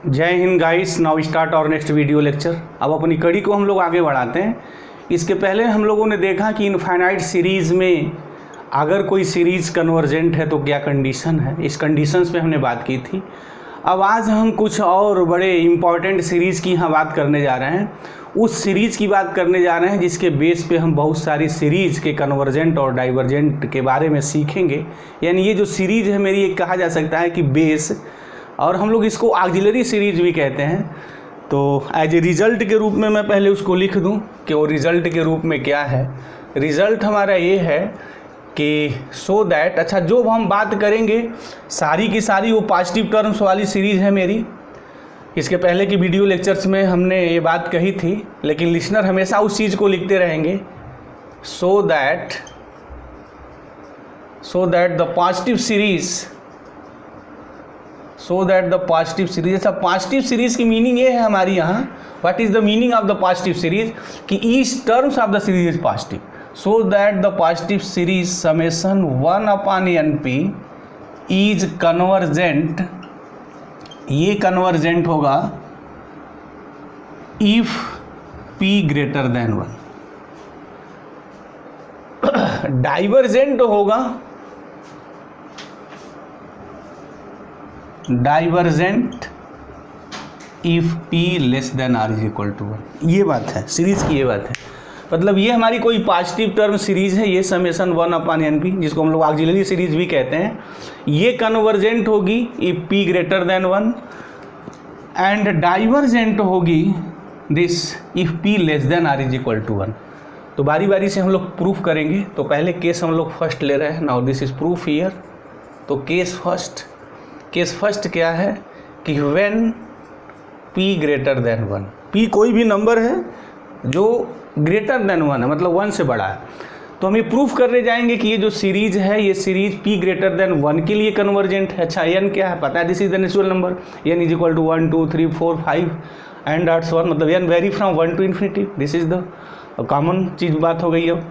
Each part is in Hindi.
जय हिंद गाइस। नाउ स्टार्ट और नेक्स्ट वीडियो लेक्चर। अब अपनी कड़ी को हम लोग आगे बढ़ाते हैं। इसके पहले हम लोगों ने देखा कि इनफाइनाइट सीरीज़ में अगर कोई सीरीज़ कन्वर्जेंट है तो क्या कंडीशन है, इस कंडीशंस पे हमने बात की थी। अब आज हम कुछ और बड़े इम्पॉर्टेंट सीरीज़ की यहाँ बात करने जा रहे हैं। उस सीरीज़ की बात करने जा रहे हैं जिसके बेस पे हम बहुत सारी सीरीज़ के कन्वर्जेंट और डाइवर्जेंट के बारे में सीखेंगे। यानी ये जो सीरीज़ है मेरी, एक कहा जा सकता है कि बेस, और हम लोग इसको ऑक्सिलरी सीरीज भी कहते हैं। तो एज ए रिज़ल्ट के रूप में मैं पहले उसको लिख दूं कि वो रिज़ल्ट के रूप में क्या है। रिज़ल्ट हमारा ये है कि सो दैट, अच्छा जो हम बात करेंगे सारी की सारी वो पॉजिटिव टर्म्स वाली सीरीज़ है मेरी। इसके पहले की वीडियो लेक्चर्स में हमने ये बात कही थी, लेकिन लिसनर हमेशा उस चीज़ को लिखते रहेंगे so that the positive series. अच्छा, पॉजिटिव सीरीज की मीनिंग ये है हमारी यहाँ, what is the meaning of the positive series, कि each terms of the series is positive, so that the positive series summation 1/np is convergent. ये कन्वर्जेंट होगा if p greater than 1। Divergent होगा divergent if p less than r is equal to 1। ये बात है सीरीज की, ये बात है। मतलब ये हमारी कोई पॉजिटिव टर्म सीरीज है, ये समेशन 1/np, जिसको हम लोग ऑक्सिलरी सीरीज भी कहते हैं। ये कन्वर्जेंट होगी if p greater than 1, and divergent होगी this if p less than r is equal to 1। तो बारी बारी से हम लोग प्रूफ करेंगे। तो पहले केस हम लोग फर्स्ट ले रहे हैं। Now this is proof here. तो केस फर्स्ट क्या है कि when p greater than 1, p कोई भी नंबर है जो ग्रेटर देन 1 है, मतलब 1 से बड़ा है, तो हम ये प्रूफ करने जाएंगे कि ये जो सीरीज है, ये सीरीज p ग्रेटर देन 1 के लिए कन्वर्जेंट है। अच्छा, n क्या है पता है, this is the natural number, n is equal to 1 2 3 4 5 and that's 1, मतलब n vary from 1 to infinity. This is the common चीज बात हो गई। अब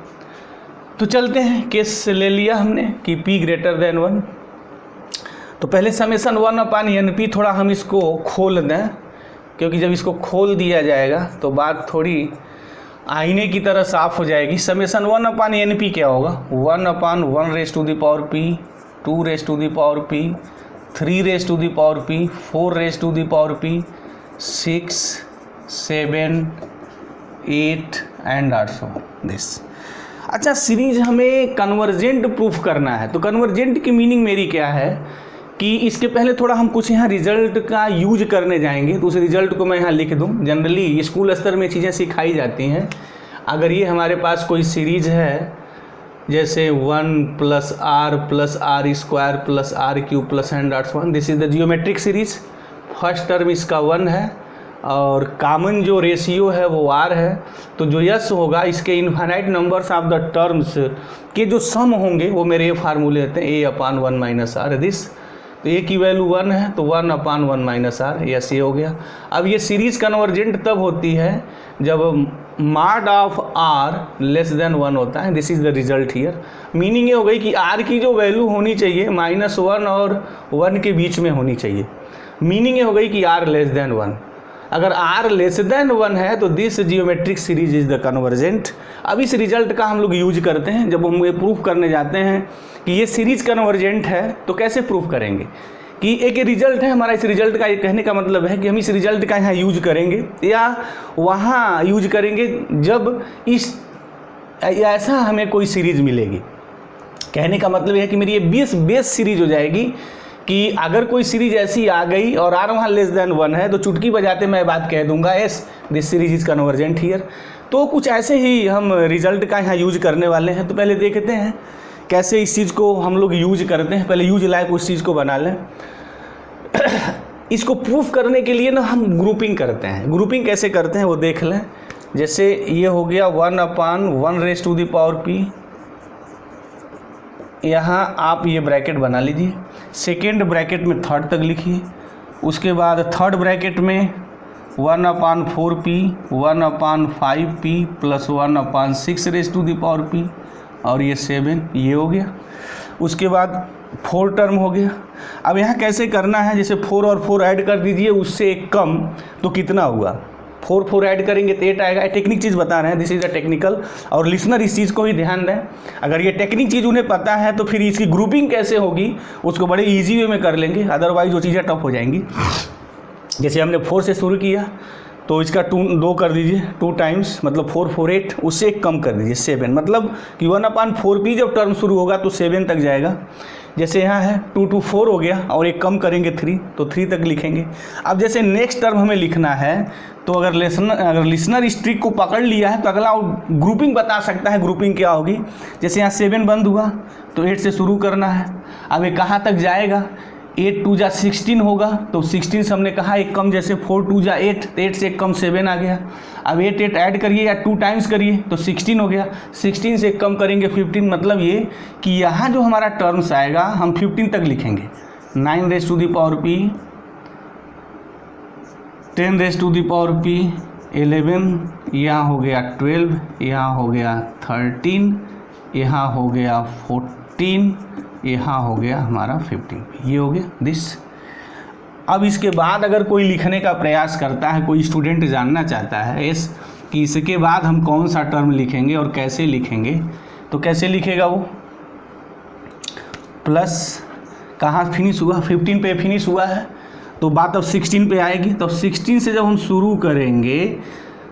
तो चलते हैं, केस ले लिया हमने कि p ग्रेटर देन 1। तो पहले समेशन 1/np, थोड़ा हम इसको खोल दें, क्योंकि जब इसको खोल दिया जाएगा तो बात थोड़ी आईने की तरह साफ हो जाएगी। समेशन 1/np क्या होगा, 1/1 raise to the power p, 2 raise to the power p, 3 raise to the power p, 4 raise to the power p, 6 7 8 and also this. अच्छा, सीरीज हमें कन्वर्जेंट प्रूफ करना है। तो कन्वर्जेंट की मीनिंग मेरी क्या है कि इसके पहले थोड़ा हम कुछ यहाँ रिजल्ट का यूज करने जाएंगे। तो उस रिजल्ट को मैं यहाँ लिख दूँ। जनरली स्कूल स्तर में चीज़ें सिखाई जाती हैं। अगर ये हमारे पास कोई सीरीज है जैसे 1 + r + r² + r³ + and that's 1, this is the geometric series. First term इसका 1 है और कॉमन जो रेशियो है वो r है। तो जो यस होगा, इसके infinite numbers of the terms के जो सम होंगे वो मेरे ये फार्मूले होते हैं, a/1 - r दिस। तो a की वैल्यू 1 है तो 1/1 - r, यस ये हो गया। अब ये सीरीज कन्वर्जेंट तब होती है जब mod of r less than 1 होता है। This is the result here. Meaning ये हो गई कि r की जो वैल्यू होनी चाहिए -1 और 1 के बीच में होनी चाहिए। मीनिंग ये हो गई कि r लेस देन 1। अगर r लेस देन 1 है तो this geometric series is the convergent. अब इस रिजल्ट का हम लोग यूज करते हैं जब हम ये प्रूफ करने जाते हैं कि ये सीरीज कन्वर्जेंट है। तो कैसे प्रूफ करेंगे कि एक रिजल्ट है हमारा, इस रिजल्ट का ये कहने का मतलब है कि हम इस रिजल्ट का यहाँ यूज करेंगे या वहाँ यूज करेंगे जब इस ऐसा हमें कोई सीरीज मिलेगी। कहने का मतलब है कि मेरी ये बेस सीरीज हो जाएगी कि अगर कोई सीरीज ऐसी आ गई और r वहाँ लेस देन 1 है तो चुटकी बजाते मैं बात कह दूंगा yes this series is convergent here. तो कुछ ऐसे ही हम रिजल्ट का यहाँ यूज करने वाले हैं। तो पहले देखते हैं कैसे इस चीज़ को हम लोग यूज करते हैं। पहले यूज लायक उस चीज़ को बना लें। इसको प्रूफ करने के लिए ना हम ग्रुपिंग करते हैं। ग्रुपिंग कैसे करते हैं वो देख लें। जैसे ये हो गया 1/1 raise to the power p, यहाँ आप ये ब्रैकेट बना लीजिए। सेकेंड ब्रैकेट में थर्ड तक लिखिए। उसके बाद थर्ड ब्रैकेट में 1/4p, 1/5p + 1/6 raise to the power p और ये 7, ये हो गया। उसके बाद 4 टर्म हो गया। अब यहाँ कैसे करना है, जैसे 4 और 4 ऐड कर दीजिए, उससे एक कम तो कितना हुआ, 4 ऐड करेंगे तो 8 आएगा। टेक्निक चीज़ बता रहे हैं, दिस इज़ अ टेक्निकल, और लिसनर इस चीज़ को ही ध्यान दें। अगर ये टेक्निक चीज़ उन्हें पता है तो फिर इसकी ग्रुपिंग कैसे होगी उसको बड़े ईजी वे में कर लेंगे, अदरवाइज वो चीज़ें टफ हो जाएंगी। जैसे हमने 4 से शुरू किया तो इसका 2 कर दीजिए, 2 टाइम्स मतलब 4 4 8, उससे एक कम कर दीजिए 7, मतलब कि 1/4p जब टर्म शुरू होगा तो 7 तक जाएगा। जैसे यहाँ है 2 2 4 हो गया और एक कम करेंगे 3, तो 3 तक लिखेंगे। अब जैसे नेक्स्ट टर्म हमें लिखना है तो अगर लिसनर इस ट्रिक को पकड़ लिया है तो अगला ग्रुपिंग बता सकता है, ग्रुपिंग क्या होगी। जैसे यहाँ 7 बंद हुआ तो 8 से शुरू करना है। अब ये कहाँ तक जाएगा, 8 2 जा 16 होगा, तो 16 से हमने कहा एक कम, जैसे 4 2 जा 8, 8 से एक कम 7 आ गया। अब 8 8 ऐड करिए या 2 टाइम्स करिए तो 16 हो गया, 16 से एक कम करेंगे 15, मतलब ये कि यहाँ जो हमारा टर्म्स आएगा हम 15 तक लिखेंगे। 9 raise to the power p, 10 raise to the power p, 11, यहाँ हो गया 12, यहाँ हो गया 13, यहाँ हो गया 14, यहाँ हो गया हमारा 15, ये हो गया दिस। अब इसके बाद अगर कोई लिखने का प्रयास करता है, कोई स्टूडेंट जानना चाहता है इस कि इसके बाद हम कौन सा टर्म लिखेंगे और कैसे लिखेंगे, तो कैसे लिखेगा वो, प्लस कहाँ फिनिश हुआ, 15 पे फिनिश हुआ है, तो बात अब 16 पे आएगी। तो 16 से जब हम शुरू करेंगे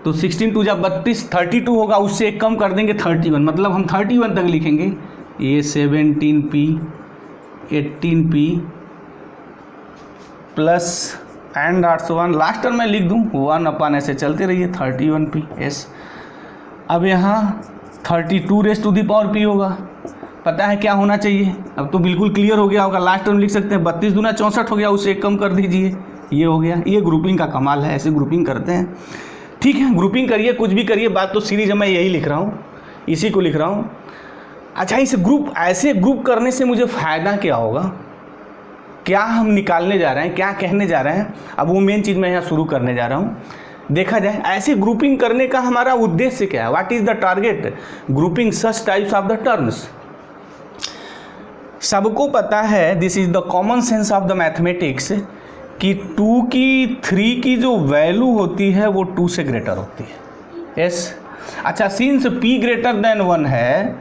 तो 16 2 जा 32, 32 होगा, उससे एक कम कर देंगे 31, मतलब हम 31 तक लिखेंगे। ये 17p 18p plus and 801, last term मैं लिख दूँ 1/, ऐसे चलते रहिए 31p s। अब यहाँ 32 raise to the power p होगा, पता है क्या होना चाहिए, अब तो बिल्कुल क्लियर हो गया होगा। लास्ट टर्म लिख सकते हैं 32 दूना 64 हो गया, उससे एक कम कर दीजिए, ये हो गया। ये ग्रुपिंग का कमाल है, ऐसे ग्रुपिंग करते हैं। ठीक है, ग्रुपिंग करिए, कुछ भी करिए, बात तो सीरीज मैं यही लिख रहा हूँ, इसी को लिख रहा हूँ। अच्छा, इस ऐसे ग्रुप करने से मुझे फ़ायदा क्या होगा, क्या हम निकालने जा रहे हैं, क्या कहने जा रहे हैं, अब वो मेन चीज़ मैं यहाँ शुरू करने जा रहा हूँ। देखा जाए ऐसे ग्रुपिंग करने का हमारा उद्देश्य क्या है, what is the target grouping such types of the terms. सबको पता है, this is the common sense of the mathematics, कि 2 की 3 की जो वैल्यू होती है वो 2 से ग्रेटर होती है। यस, अच्छा, सिंस p ग्रेटर देन 1 है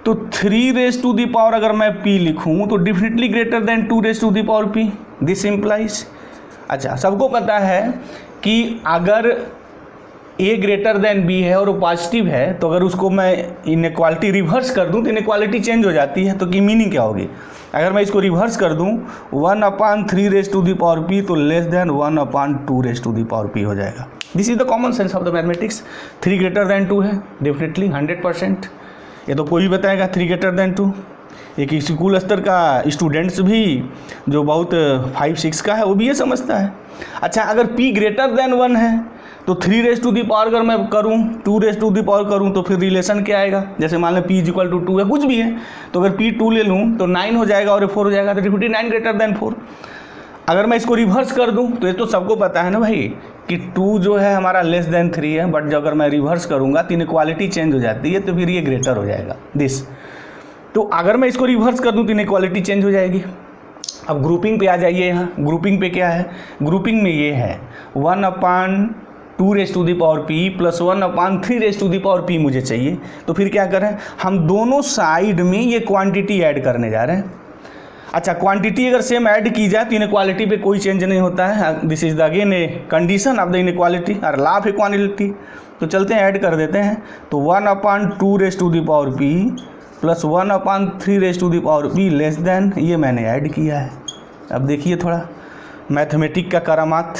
तो 3 रेज़ टू द पावर अगर मैं p लिखूं तो definitely greater than 2 raise to the power p, this implies. अच्छा, सबको पता है कि अगर a ग्रेटर देन b है और वो पॉजिटिव है तो अगर उसको मैं इनइक्वालिटी रिवर्स कर दूं तो इनइक्वालिटी चेंज हो जाती है, तो की मीनिंग क्या होगी, अगर मैं इसको रिवर्स कर दूं 1/3 raise to the power p तो less than 1/2 raise to the power p हो जाएगा। This is the common sense of the mathematics. 3 greater than 2 है, डेफिनेटली 100%, ये तो कोई बताएगा 3 ग्रेटर देन 2। एक स्कूल स्तर का स्टूडेंट्स भी जो बहुत 5-6 का है वो भी ये समझता है। अच्छा, अगर p ग्रेटर देन 1 है तो 3 रेज़ टू द पावर अगर मैं करूँ 2 रेज़ टू द पावर करूँ तो फिर रिलेशन क्या आएगा, जैसे मान लें p = 2 है, कुछ भी है, तो अगर p 2 ले लूँ तो 9 हो जाएगा और 4 हो जाएगा, तो 9 ग्रेटर देन 4। अगर मैं इसको रिवर्स कर दूं तो ये तो सबको पता है ना भाई कि 2 जो है हमारा लेस देन 3 है, बट जब अगर मैं रिवर्स करूंगा तो इनइक्वालिटी चेंज हो जाती है, तो फिर ये ग्रेटर हो जाएगा दिस। तो अगर मैं इसको रिवर्स कर दूं तो इनइक्वालिटी चेंज हो जाएगी। अब ग्रुपिंग पे आ जाइए, यहाँ ग्रुपिंग पे क्या है, ग्रुपिंग में ये है 1/2 raise to the power p प्लस 1/3 raise to the power p मुझे चाहिए। तो फिर क्या करें, हम दोनों साइड में ये क्वांटिटी ऐड करने जा रहे हैं। अच्छा, क्वांटिटी अगर सेम ऐड की जाए तो इनइक्वालिटी पे कोई चेंज नहीं होता है, this is the again a condition of the inequality और लॉ ऑफ इक्वालिटी। तो चलते हैं ऐड कर देते हैं, तो 1/2 raise to the power p प्लस 1/3 raise to the power p less देन, ये मैंने ऐड किया है। अब देखिए थोड़ा मैथमेटिक का करामात।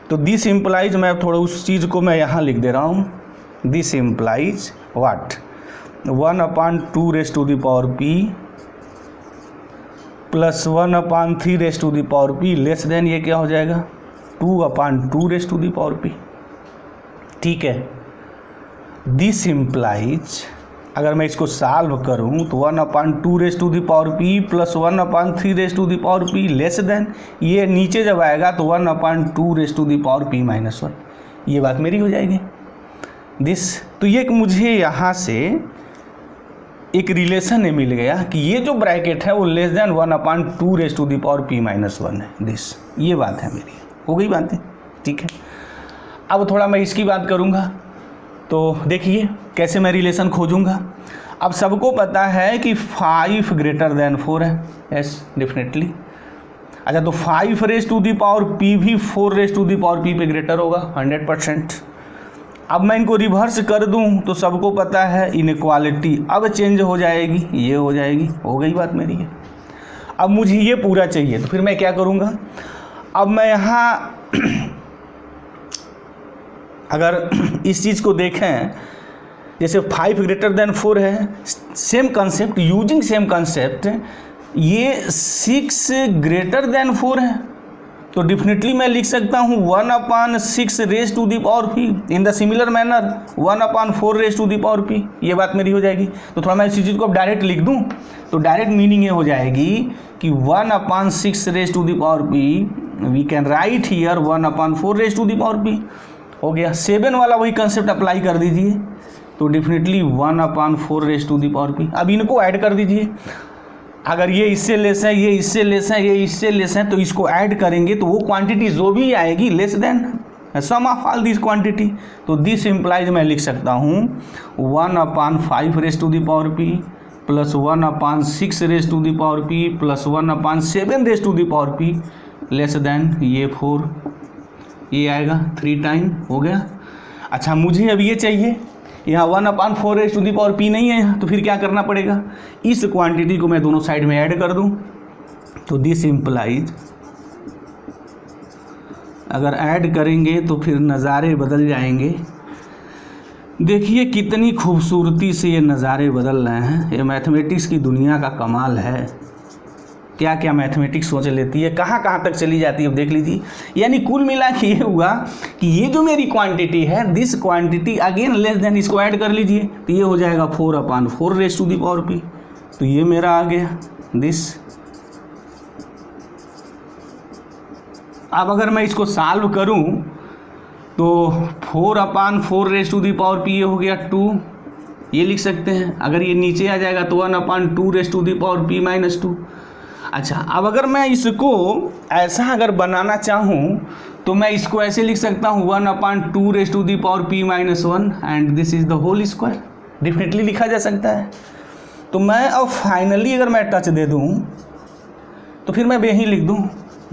तो दिस इम्प्लाइज, मैं थोड़ा उस चीज़ को मैं यहाँ लिख दे रहा हूँ, this implies what, 1/2 raise to the power p प्लस 1/3 raise to the power p less देन, ये क्या हो जाएगा 2/2 raise to the power p। ठीक है, दिस इम्प्लाइज अगर मैं इसको सॉल्व करूं तो 1/2 raise to the power p प्लस 1/3 raise to the power p less देन, ये नीचे जब आएगा तो 1/2 raise to the power p minus 1, ये बात मेरी हो जाएगी दिस। तो ये मुझे यहाँ से एक रिलेशन है मिल गया कि ये जो ब्रैकेट है वो less than 1/2 raise to the power p - 1 है दिस, ये बात है मेरी, हो गई बातें, ठीक है। अब थोड़ा मैं इसकी बात करूँगा, तो देखिए कैसे मैं रिलेशन खोजूँगा। अब सबको पता है कि 5 ग्रेटर देन 4 है, यस डेफिनेटली। अच्छा, तो 5 raise to the power p भी 4 raise to the power p पे ग्रेटर होगा 100%। अब मैं इनको रिवर्स कर दूं तो सबको पता है इनइक्वालिटी अब चेंज हो जाएगी, ये हो जाएगी, हो गई बात मेरी है। अब मुझे ये पूरा चाहिए, तो फिर मैं क्या करूँगा, अब मैं यहाँ अगर इस चीज़ को देखें, जैसे 5 ग्रेटर देन 4 है, same concept, using same concept, ये 6 ग्रेटर देन 4 है, तो डेफिनेटली मैं लिख सकता हूँ 1/6 raise to the power p, in the similar manner 1/4 raise to the power p, ये बात मेरी हो जाएगी। तो थोड़ा मैं इसी चीज़ को अब डायरेक्ट लिख दूँ, तो डायरेक्ट मीनिंग ये हो जाएगी कि 1/6 raise to the power p, we can write here 1/4 raise to the power p, हो गया। 7 वाला वही कंसेप्ट अप्लाई कर दीजिए, तो definitely 1/4 raise to the power p। अब इनको ऐड कर दीजिए, अगर ये इससे लेस है, ये इससे लेस है, ये इससे लेस है, तो इसको ऐड करेंगे तो वो क्वांटिटी जो भी आएगी less than sum of all this quantity. तो दिस इम्प्लाइज मैं लिख सकता हूँ 1/5 raise to the power p प्लस 1/6 raise to the power p प्लस 1/7 raise to the power p less देन ये 4, ये आएगा 3 टाइम, हो गया। अच्छा, मुझे अब ये चाहिए, यहाँ 1/4 raise to the power p नहीं है यहाँ, तो फिर क्या करना पड़ेगा, इस क्वांटिटी को मैं दोनों साइड में ऐड कर दूँ, तो दिस इम्प्लाइज, अगर ऐड करेंगे तो फिर नज़ारे बदल जाएंगे। देखिए कितनी खूबसूरती से ये नज़ारे बदल रहे हैं, ये मैथमेटिक्स की दुनिया का कमाल है, क्या क्या मैथमेटिक्स सोच लेती है, कहाँ कहाँ तक चली जाती है, अब देख लीजिए। यानी कुल मिला के ये हुआ कि ये जो मेरी क्वांटिटी है, this quantity again less than, इसको ऐड कर लीजिए, तो ये हो जाएगा 4/4 raise to the power p, तो ये मेरा आ गया दिस। अब अगर मैं इसको सॉल्व करूं तो 4/4 raise to the power p ये हो गया 2, ये लिख सकते हैं। अगर ये नीचे आ जाएगा तो 1/2 raise to the power p - 2। अच्छा, अब अगर मैं इसको ऐसा अगर बनाना चाहूँ तो मैं इसको ऐसे लिख सकता हूँ 1/2 raise to the power p - 1 and this is the whole square, definitely लिखा जा सकता है। तो मैं अब फाइनली अगर मैं टच दे दूँ तो फिर मैं यहीं लिख दूँ,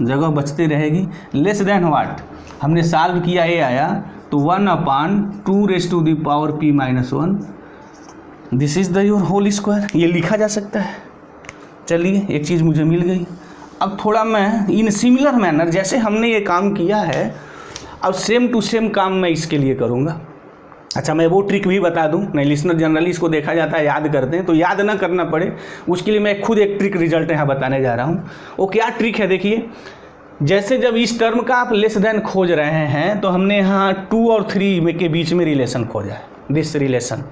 जगह बचती रहेगी। लेस देन व्हाट, हमने सॉल्व किया, ये आया, तो 1/2 raise to the power p - 1, this is the your whole square, ये लिखा जा सकता है। चलिए, एक चीज़ मुझे मिल गई। अब थोड़ा मैं इन सिमिलर मैनर, जैसे हमने ये काम किया है, अब सेम टू सेम काम मैं इसके लिए करूँगा। अच्छा, मैं वो ट्रिक भी बता दूं, नहीं लिसनर जनरली इसको देखा जाता है याद करते हैं, तो याद ना करना पड़े उसके लिए मैं खुद एक ट्रिक रिजल्ट यहाँ बताने जा रहा हूँ। वो क्या ट्रिक है, देखिए, जैसे जब इस टर्म का आप लेस देन खोज रहे हैं तो हमने यहाँ 2 और 3 के बीच में रिलेशन खोजा है, दिस रिलेशन।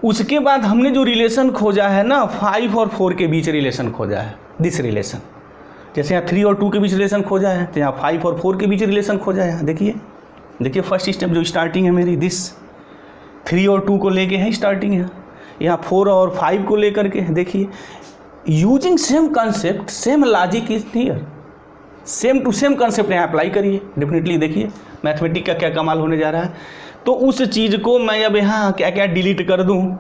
उसके बाद हमने जो रिलेशन खोजा है ना, 5 और 4 के बीच रिलेशन खोजा है, दिस रिलेशन। जैसे यहाँ 3 और 2 के बीच रिलेशन खोजा है, तो यहाँ 5 और 4 के बीच रिलेशन खोजा है। देखिए देखिए, फर्स्ट स्टेप जो स्टार्टिंग है मेरी, दिस 3 और 2 को लेके है स्टार्टिंग है, यहाँ 4 और 5 को लेकर के, देखिए using same concept, same logic is here, same to same concept यहाँ अप्लाई करिए। डेफिनेटली देखिए मैथमेटिक्स का क्या कमाल होने जा रहा है। तो उस चीज़ को मैं अब यहाँ क्या क्या डिलीट कर दूँ,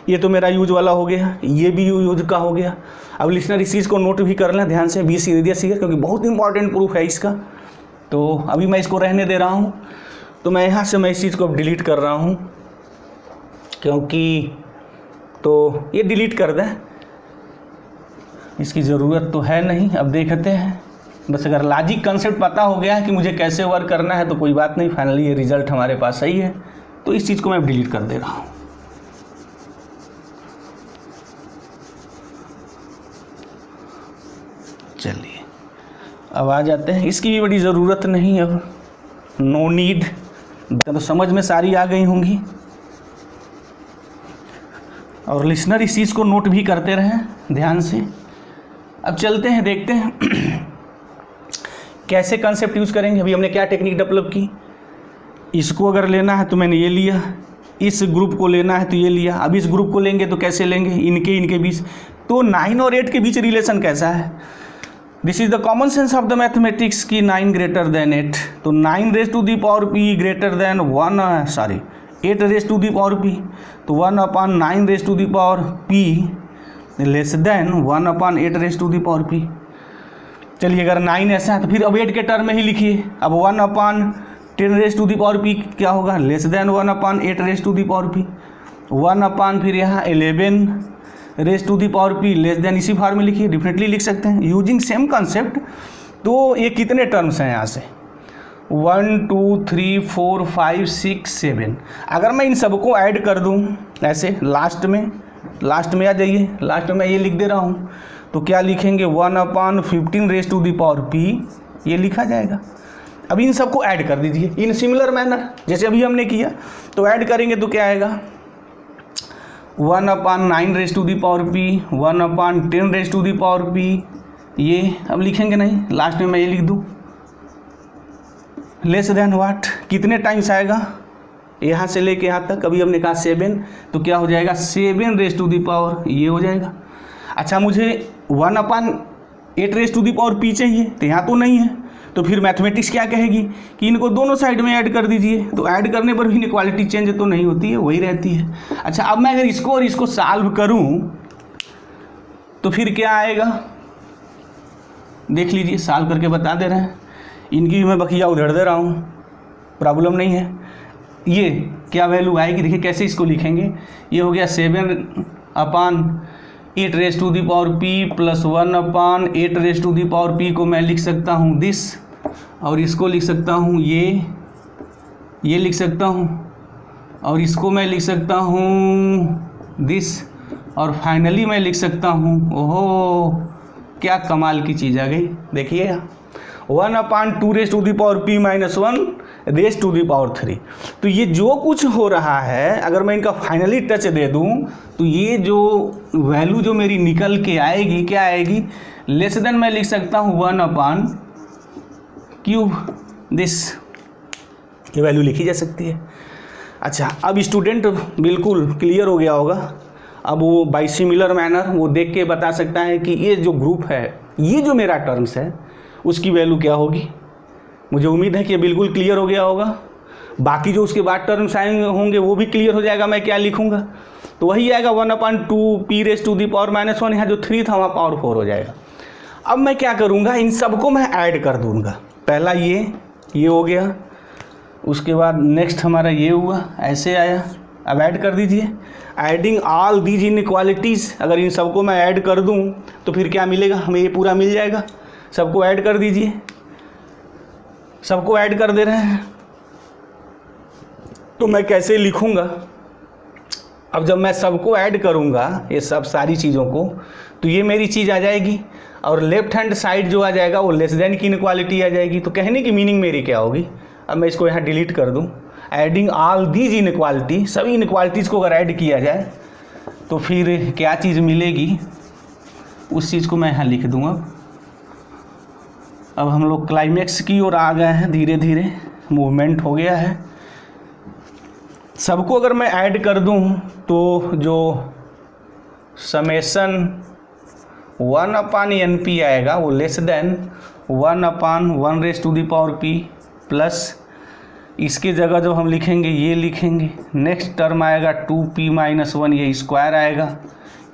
ये तो मेरा यूज वाला हो गया, ये भी यूज का हो गया। अब लिसनर इस चीज़ को नोट भी कर लें ध्यान से, 20 सीरियस है, क्योंकि बहुत इंपॉर्टेंट प्रूफ है इसका। तो अभी मैं इसको रहने दे रहा हूँ, तो मैं यहाँ से मैं इस चीज़ को अब डिलीट कर रहा हूँ, क्योंकि तो ये डिलीट कर दें, इसकी ज़रूरत तो है नहीं। अब देखते हैं, बस अगर लॉजिक कंसेप्ट पता हो गया है कि मुझे कैसे वर्क करना है तो कोई बात नहीं, फाइनली ये रिज़ल्ट हमारे पास सही है। तो इस चीज़ को मैं डिलीट कर दे रहा हूँ। चलिए अब आ जाते हैं, इसकी भी बड़ी ज़रूरत नहीं, अब नो नीड, तो समझ में सारी आ गई होंगी। और लिसनर इस चीज़ को नोट भी करते रहें ध्यान से। अब चलते हैं, देखते हैं कैसे कंसेप्ट यूज़ करेंगे। अभी हमने क्या टेक्निक डेवलप की, इसको अगर लेना है तो मैंने ये लिया, इस ग्रुप को लेना है तो ये लिया, अब इस ग्रुप को लेंगे तो कैसे लेंगे, इनके बीच। तो 9 और 8 के बीच रिलेशन कैसा है, this is the common sense of the mathematics की 9 ग्रेटर देन 8। तो 9 raise to the power p greater than 8 raise to the power p, तो 1/9 raise to the power p less than 1/8 raise to the power p. चलिए अगर 9 ऐसा है तो फिर अब 8 के टर्म में ही लिखिए। अब 1/10 raise to the power p क्या होगा, less than 1/8 raise to the power p. 1 फिर यहाँ 11 raise to the power p less than, इसी फॉर्म में लिखिए, डिफरेंटली लिख सकते हैं यूजिंग सेम कॉन्सेप्ट। तो ये कितने टर्म्स हैं यहाँ से, 1 2 3 4 5 6 7। अगर मैं इन सबको ऐड कर दूँ ऐसे लास्ट में आ जाइए, लास्ट में ये लिख दे रहा हूँ, तो क्या लिखेंगे 1/15 raise to the power p, ये लिखा जाएगा। अब इन सबको ऐड कर दीजिए इन सिमिलर मैनर जैसे अभी हमने किया। तो ऐड करेंगे तो क्या आएगा, 1/9 raise to the power p, 1/10 raise to the power p, ये अब लिखेंगे नहीं, लास्ट में मैं ये लिख दूँ लेस देन व्हाट, कितने टाइम्स आएगा यहाँ से लेके यहाँ तक, अभी हमने कहा 7, तो क्या हो जाएगा 7 रेज टू दी पावर, ये हो जाएगा। अच्छा मुझे 1/8 raise to the power p चाहिए, तो यहाँ तो नहीं है, तो फिर मैथमेटिक्स क्या कहेगी कि इनको दोनों साइड में ऐड कर दीजिए। तो ऐड करने पर भी इनक्वालिटी चेंज तो नहीं होती है, वही रहती है। अच्छा अब मैं अगर इसको और इसको सॉल्व करूं तो फिर क्या आएगा, देख लीजिए, सॉल्व करके बता दे रहे हैं। इनकी भी मैं बखिया उधेड़ दे रहा हूँ, प्रॉब्लम नहीं है। ये क्या वैल्यू आएगी, देखिए कैसे इसको लिखेंगे। ये हो गया 7/8 raise to the power p plus 1/8 raise to the power p को मैं लिख सकता हूँ दिस, और इसको लिख सकता हूँ ये लिख सकता हूँ, और इसको मैं लिख सकता हूँ दिस, और फाइनली मैं लिख सकता हूँ, ओहो क्या कमाल की चीज़ आ गई, देखिए 1/2 raise to the power p minus 1 raise to the power 3। तो ये जो कुछ हो रहा है अगर मैं इनका फाइनली टच दे दूं तो ये जो वैल्यू जो मेरी निकल के आएगी क्या आएगी, लेस देन मैं लिख सकता हूँ 1/3 दिस, ये वैल्यू लिखी जा सकती है। अच्छा अब स्टूडेंट बिल्कुल क्लियर हो गया होगा। अब वो बाय सिमिलर मैनर वो देख के बता सकता है कि ये जो ग्रुप है, ये जो मेरा टर्म्स है उसकी वैल्यू क्या होगी। मुझे उम्मीद है कि ये बिल्कुल क्लियर हो गया होगा। बाकी जो उसके बाद टर्म्स आएंगे होंगे वो भी क्लियर हो जाएगा, मैं क्या लिखूंगा तो वही आएगा 1/2 p raise to the power minus 1, यहाँ जो 3 था वहाँ पावर 4 हो जाएगा। अब मैं क्या करूँगा, इन सबको मैं ऐड कर दूँगा। पहला ये हो गया, उसके बाद नेक्स्ट हमारा ये हुआ, ऐसे आया। अब ऐड कर दीजिए, एडिंग ऑल दीज इनइक्वालिटीज़, अगर इन सबको मैं ऐड कर दूँ तो फिर क्या मिलेगा, हमें ये पूरा मिल जाएगा। सबको ऐड कर दीजिए, सबको ऐड कर दे रहे हैं। तो मैं कैसे लिखूंगा, अब जब मैं सबको ऐड करूंगा ये सब सारी चीज़ों को, तो ये मेरी चीज़ आ जाएगी, और लेफ्ट हैंड साइड जो आ जाएगा वो लेस देन की इनइक्वालिटी आ जाएगी। तो कहने की मीनिंग मेरी क्या होगी, अब मैं इसको यहाँ डिलीट कर दूँ, एडिंग ऑल दीज इनइक्वालिटी, सभी इनइक्वालिटीज़ को अगर ऐड किया जाए तो फिर क्या चीज़ मिलेगी, उस चीज़ को मैं यहाँ लिख दूँगा। अब हम लोग क्लाइमेक्स की ओर आ गए हैं, धीरे धीरे मूवमेंट हो गया है। सबको अगर मैं ऐड कर दूं तो जो समेशन 1/NP आएगा वो less than 1/1 raise to the power p, plus इसके जगह जो हम लिखेंगे ये लिखेंगे। नेक्स्ट टर्म आएगा 2p माइनस 1, ये स्क्वायर आएगा।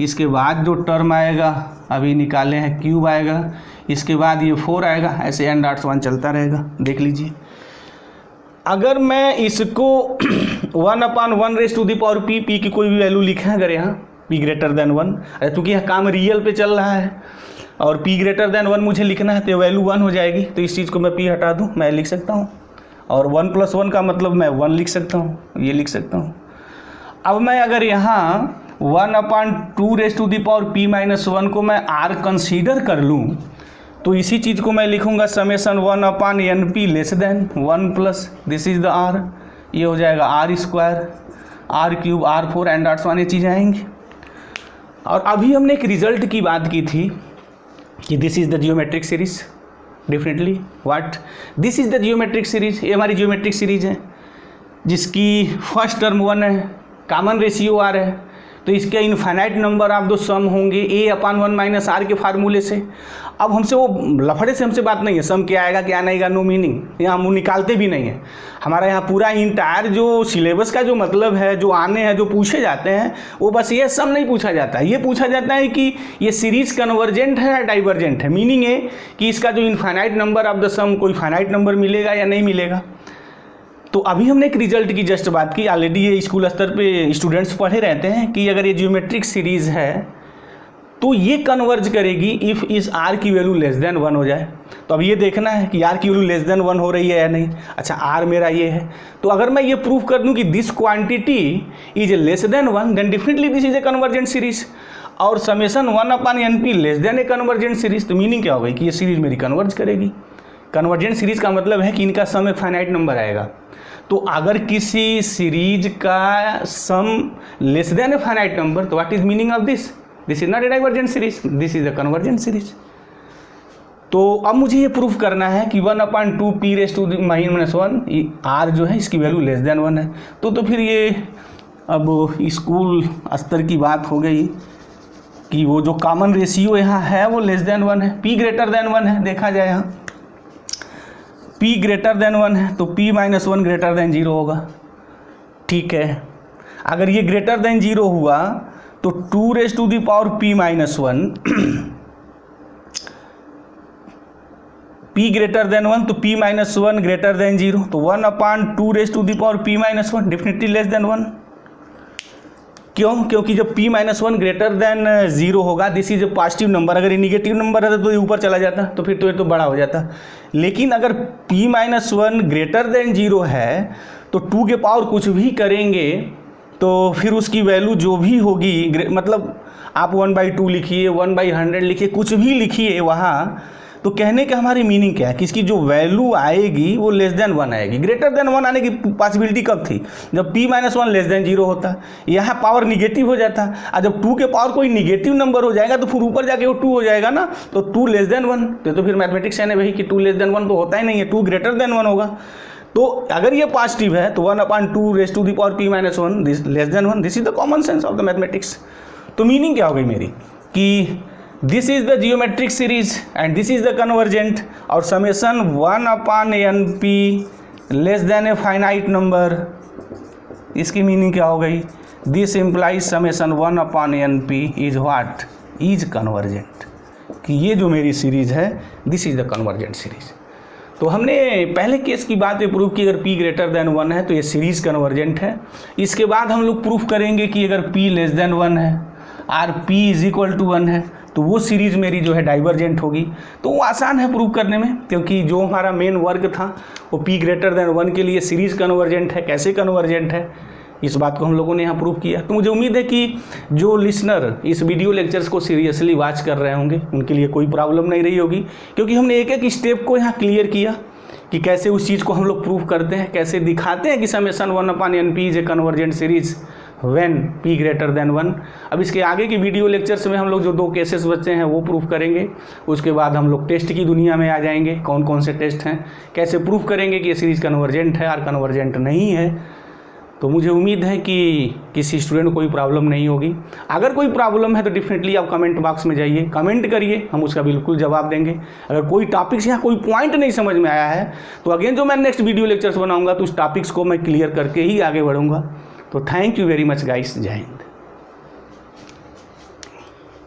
इसके बाद जो टर्म आएगा अभी निकाले हैं क्यूब आएगा, इसके बाद ये 4 आएगा, ऐसे n डॉट्स 1 चलता रहेगा। देख लीजिए, अगर मैं इसको 1/1 raise to the power p की कोई भी वैल्यू लिखा है अगर यहाँ p ग्रेटर देन 1, चूँकि यह काम रियल पे चल रहा है और p ग्रेटर देन 1 मुझे लिखना है तो वैल्यू 1 हो जाएगी। तो इस चीज़ को मैं p हटा दूँ, मैं लिख सकता हूँ, और 1 + 1 का मतलब मैं 1 लिख सकता हूँ, ये लिख सकता हूँ। अब मैं अगर यहाँ 1/2 raise to the power p minus 1 को मैं r कंसीडर कर लूँ तो इसी चीज़ को मैं लिखूँगा summation 1/NP less than 1 plus this is the r, ये हो जाएगा r square, r³ r4 n dots 1 ये चीज़ें आएंगी। और अभी हमने एक रिजल्ट की बात की थी कि this is the geometric series, definitely what, this is the geometric series, ये हमारी जियोमेट्रिक सीरीज है। जिसकी फर्स्ट टर्म 1 है, कॉमन रेशियो आर है, तो इसके इनफाइनाइट नंबर ऑफ दो सम होंगे a/1 - r के फार्मूले से। अब हमसे वो लफड़े से हमसे बात नहीं है, सम क्या आएगा क्या नहीं आएगा, नो मीनिंग, यहाँ हम निकालते भी नहीं है। हमारा यहाँ पूरा इंटायर जो सिलेबस का जो मतलब है, जो आने हैं, जो पूछे जाते हैं, वो बस ये सम नहीं पूछा जाता है, ये पूछा जाता है कि ये सीरीज कन्वर्जेंट है या डाइवर्जेंट है। मीनिंग है कि इसका जो इनफाइनाइट नंबर ऑफ द सम कोई फाइनाइट नंबर मिलेगा या नहीं मिलेगा। तो अभी हमने एक रिजल्ट की जस्ट बात की, ऑलरेडी ये स्कूल स्तर पे स्टूडेंट्स पढ़े रहते हैं कि अगर ये जियोमेट्रिक सीरीज है तो ये कन्वर्ज करेगी इफ़ इस r की वैल्यू लेस देन 1 हो जाए। तो अब ये देखना है कि r की वैल्यू लेस देन 1 हो रही है या नहीं। अच्छा, r मेरा ये है, तो अगर मैं ये प्रूफ कर दूं कि this quantity is less than 1 then definitely this is a convergent series, और summation 1/np less than a convergent series, तो मीनिंग क्या हो गई कि ये सीरीज मेरी कन्वर्ज करेगी। कन्वर्जेंट सीरीज का मतलब है कि इनका सम एक फाइनाइट नंबर आएगा। तो अगर किसी सीरीज का sum less than a finite number, तो what is meaning of this? This is not a divergent series, this is a convergent series. तो अब मुझे ये प्रूफ करना है कि 1/2 p⁻⁻1 r जो है इसकी वैल्यू लेस देन 1 है। तो फिर ये अब स्कूल स्तर की बात हो गई कि वो जो कॉमन रेशियो यहाँ है वो लेस देन 1 है, p ग्रेटर देन 1 है। देखा जाए यहाँ p ग्रेटर देन 1 है तो p-1 ग्रेटर देन 0 होगा। ठीक है, अगर ये ग्रेटर देन 0 हुआ तो 2p-1 p ग्रेटर देन 1 तो p-1 ग्रेटर देन 0, तो 1/2p-1 डेफिनेटली लेस देन 1। क्यों? क्योंकि जब p-1 ग्रेटर देन 0 होगा, this is A positive number. अगर ये निगेटिव नंबर है तो ये ऊपर चला जाता, तो फिर तो ये तो बड़ा हो जाता। लेकिन अगर p-1 ग्रेटर देन 0 है तो 2 के पावर कुछ भी करेंगे तो फिर उसकी वैल्यू जो भी होगी, मतलब आप 1/2 लिखिए, 1/100 लिखिए, कुछ भी लिखिए वहाँ, तो कहने का हमारी मीनिंग क्या है कि इसकी जो वैल्यू आएगी वो लेस देन 1 आएगी। ग्रेटर देन 1 आने की पॉसिबिलिटी कब थी? जब p-1 लेस देन 0 होता, यहाँ पावर निगेटिव हो जाता। और जब 2 के पावर कोई निगेटिव नंबर हो जाएगा तो फिर ऊपर जाके वो 2 हो जाएगा ना, तो 2 लेस देन 1। तो फिर मैथमेटिक्स है वही कि 2 लेस देन 1 तो होता ही नहीं है, 2 ग्रेटर देन 1 होगा। तो अगर ये पॉजिटिव है तो 1/2 p-1 this less than 1, this is the common sense of the mathematics. तो मीनिंग क्या हो गई मेरी कि this is the geometric series and this is the convergent, और summation 1/np less than a finite number, इसकी मीनिंग क्या हो गई? This implies summation 1/np is what? Is convergent, कि ये जो मेरी सीरीज है this is the convergent series. तो हमने पहले केस की बात प्रूव की, अगर p ग्रेटर देन 1 है तो ये सीरीज कन्वर्जेंट है। इसके बाद हम लोग प्रूफ करेंगे कि अगर p लेस देन 1 है और p = 1 है तो वो सीरीज मेरी जो है डाइवर्जेंट होगी। तो वो आसान है प्रूव करने में, क्योंकि जो हमारा मेन वर्क था वो p ग्रेटर देन 1 के लिए सीरीज कन्वर्जेंट है। कैसे कन्वर्जेंट है इस बात को हम लोगों ने यहाँ प्रूव किया। तो मुझे उम्मीद है कि जो लिसनर इस वीडियो लेक्चर्स को सीरियसली वॉच कर रहे होंगे उनके लिए कोई प्रॉब्लम नहीं रही होगी, क्योंकि हमने एक एक स्टेप को यहाँ क्लियर किया कि कैसे उस चीज़ को हम लोग प्रूव करते हैं, कैसे दिखाते हैं कि summation 1/np is a convergent series when p greater than 1। अब इसके आगे की वीडियो लेक्चर्स में हम लोग जो 2 केसेस बचे हैं वो प्रूफ करेंगे। उसके बाद हम लोग टेस्ट की दुनिया में आ जाएंगे, कौन कौन से टेस्ट हैं, कैसे प्रूफ करेंगे कि ये सीरीज़ कन्वर्जेंट है और कन्वर्जेंट नहीं है। तो मुझे उम्मीद है कि किसी स्टूडेंट को कोई प्रॉब्लम नहीं होगी। अगर कोई प्रॉब्लम है तो डेफिनेटली आप कमेंट बॉक्स में जाइए, कमेंट करिए, हम उसका बिल्कुल जवाब देंगे। अगर कोई टॉपिक्स या कोई पॉइंट नहीं समझ में आया है तो अगेन जो मैं नेक्स्ट वीडियो लेक्चर्स बनाऊंगा तो उस टॉपिक्स को मैं क्लियर करके ही आगे बढ़ूंगा। तो thank you very much guys, जय हिंद।